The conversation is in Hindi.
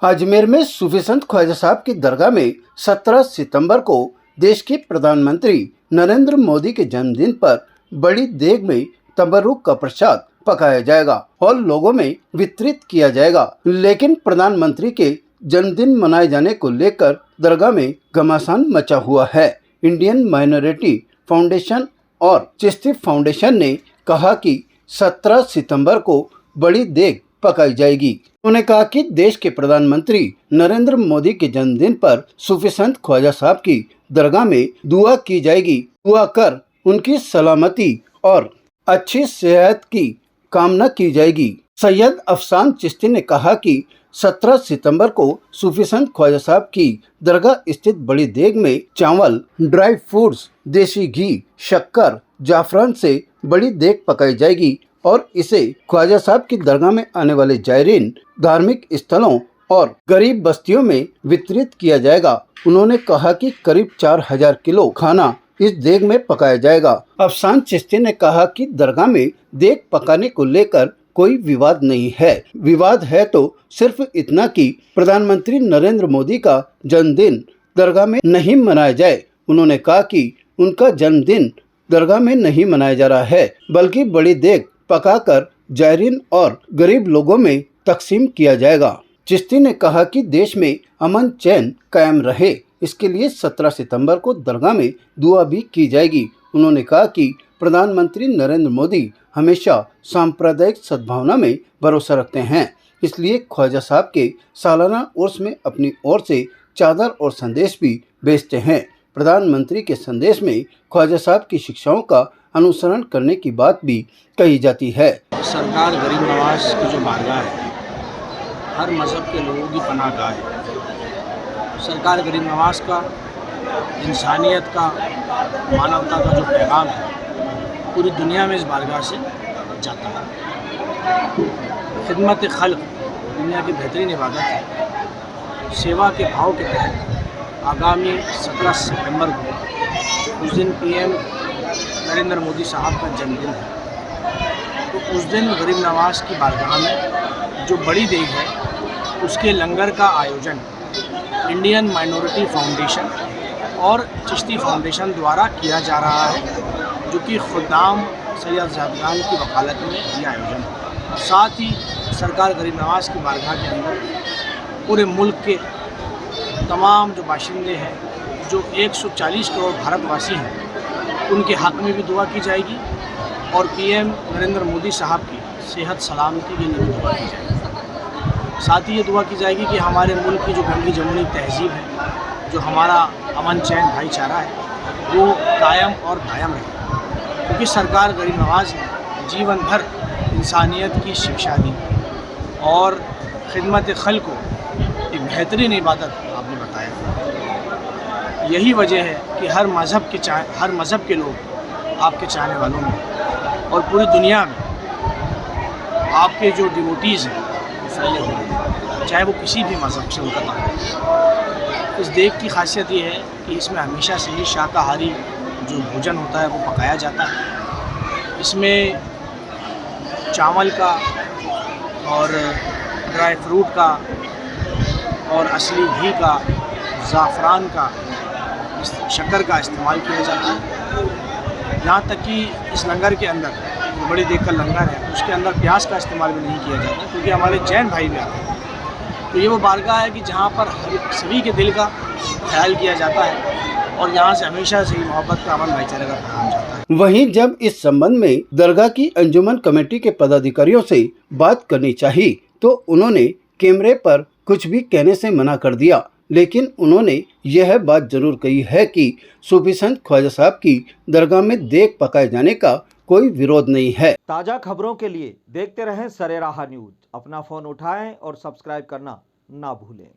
अजमेर में सूफी संत ख्वाजा साहब की दरगाह में 17 सितंबर को देश के प्रधानमंत्री नरेंद्र मोदी के जन्मदिन पर बड़ी देग में तबर्रुक का प्रसाद पकाया जाएगा और लोगों में वितरित किया जाएगा। लेकिन प्रधानमंत्री के जन्मदिन मनाए जाने को लेकर दरगाह में घमासान मचा हुआ है। इंडियन माइनॉरिटी फाउंडेशन और चिश्ती फाउंडेशन ने कहा कि 17 सितंबर को बड़ी देग पकाई जाएगी। उन्होंने कहा कि देश के प्रधानमंत्री नरेंद्र मोदी के जन्मदिन पर सूफी संत ख्वाजा साहब की दरगाह में दुआ की जाएगी। दुआ कर उनकी सलामती और अच्छी सेहत की कामना की जाएगी। सैयद अफसान चिश्ती ने कहा कि 17 सितंबर को सूफी संत ख्वाजा साहब की दरगाह स्थित बड़ी देग में चावल, ड्राई फ्रूट्स, देसी घी, शक्कर, जाफरान से बड़ी देग पकाई जाएगी और इसे ख्वाजा साहब की दरगाह में आने वाले जायरीन, धार्मिक स्थलों और गरीब बस्तियों में वितरित किया जाएगा। उन्होंने कहा कि करीब 4000 किलो खाना इस देग में पकाया जाएगा। अफसान चिश्ती ने कहा कि दरगाह में देग पकाने को लेकर कोई विवाद नहीं है। विवाद है तो सिर्फ इतना कि प्रधानमंत्री नरेंद्र मोदी का जन्मदिन दरगाह में नहीं मनाया जाए। उन्होंने कहा कि उनका जन्मदिन दरगाह में नहीं मनाया जा रहा है, बल्कि बड़ी देग पकाकर जायरीन और गरीब लोगों में तकसीम किया जाएगा। चिश्ती ने कहा कि देश में अमन चैन कायम रहे, इसके लिए 17 सितंबर को दरगाह में दुआ भी की जाएगी। उन्होंने कहा कि प्रधानमंत्री नरेंद्र मोदी हमेशा सांप्रदायिक सद्भावना में भरोसा रखते हैं, इसलिए ख्वाजा साहब के सालाना उर्स में अपनी ओर से चादर और संदेश भी भेजते हैं। प्रधानमंत्री के संदेश में ख्वाजा साहब की शिक्षाओं का अनुसरण करने की बात भी कही जाती है। सरकार गरीब नवाज की जो बारगाह है, हर मज़हब के लोगों की पनाहगाह है। सरकार गरीब नवाज का इंसानियत का, मानवता का जो पैगाम है, पूरी दुनिया में इस बारगाह से जाता है। खिदमत खल्क दुनिया की बेहतरीन इबादत है। सेवा के भाव के तहत आगामी 17 सितंबर को, उस दिन पीएम नरेंद्र मोदी साहब का जन्मदिन है, तो उस दिन गरीब नवाज की बारगाह में जो बड़ी देग है उसके लंगर का आयोजन इंडियन माइनॉरिटी फाउंडेशन और चिश्ती फाउंडेशन द्वारा किया जा रहा है, जो कि खुदाम सैयद ज़ादगान की वकालत में यह आयोजन है। साथ ही सरकार गरीब नवाज की बारगाह के अंदर पूरे मुल्क के तमाम जो बाशिंदे हैं, जो 140 करोड़ भारतवासी हैं, उनके हक़ में भी दुआ की जाएगी और पीएम नरेंद्र मोदी साहब की सेहत सलामती के लिए भी दुआ की जाएगी। साथ ही ये दुआ की जाएगी कि हमारे मुल्क की जो गंगी जमुनी तहजीब है, जो हमारा अमन चैन भाईचारा है, वो कायम और कायम रहे, क्योंकि सरकार गरीब नवाज ने जीवन भर इंसानियत की शिक्षा दी और खिदमत खल्क को एक बेहतरीन इबादत आपने बताया। यही वजह है कि हर मज़हब के लोग आपके चाहने वालों में और पूरी दुनिया में आपके जो डिवोटीज़ हैं वो फैले हुए हैं, चाहे वो किसी भी मज़हब से उनका ताल्लुक। इस देग की खासियत ये है कि इसमें हमेशा से ही शाकाहारी जो भोजन होता है वो पकाया जाता है। इसमें चावल का और ड्राई फ्रूट का और असली घी का, ज़ाफ़रान का, शक्कर का इस्तेमाल किया जाता है। यहाँ तक कि इस लंगर के अंदर, जो बड़ी देग का लंगर है, उसके अंदर प्याज का इस्तेमाल भी नहीं किया जाता, क्योंकि हमारे जैन भाई भी आते हैं। तो ये वो बारगाह है कि जहाँ पर सभी के दिल का ख्याल किया जाता है और यहाँ से हमेशा से ही मोहब्बत का, अमन भाईचारे का पैगाम जाता है। वहीं जब इस संबंध में दरगाह की अंजुमन कमेटी के पदाधिकारियों से बात करनी चाहिए तो उन्होंने कैमरे पर कुछ भी कहने से मना कर दिया, लेकिन उन्होंने यह बात जरूर कही है कि सूफी संत ख्वाजा साहब की दरगाह में देग पकाए जाने का कोई विरोध नहीं है। ताज़ा खबरों के लिए देखते रहें सरेराह न्यूज। अपना फ़ोन उठाएं और सब्सक्राइब करना ना भूलें।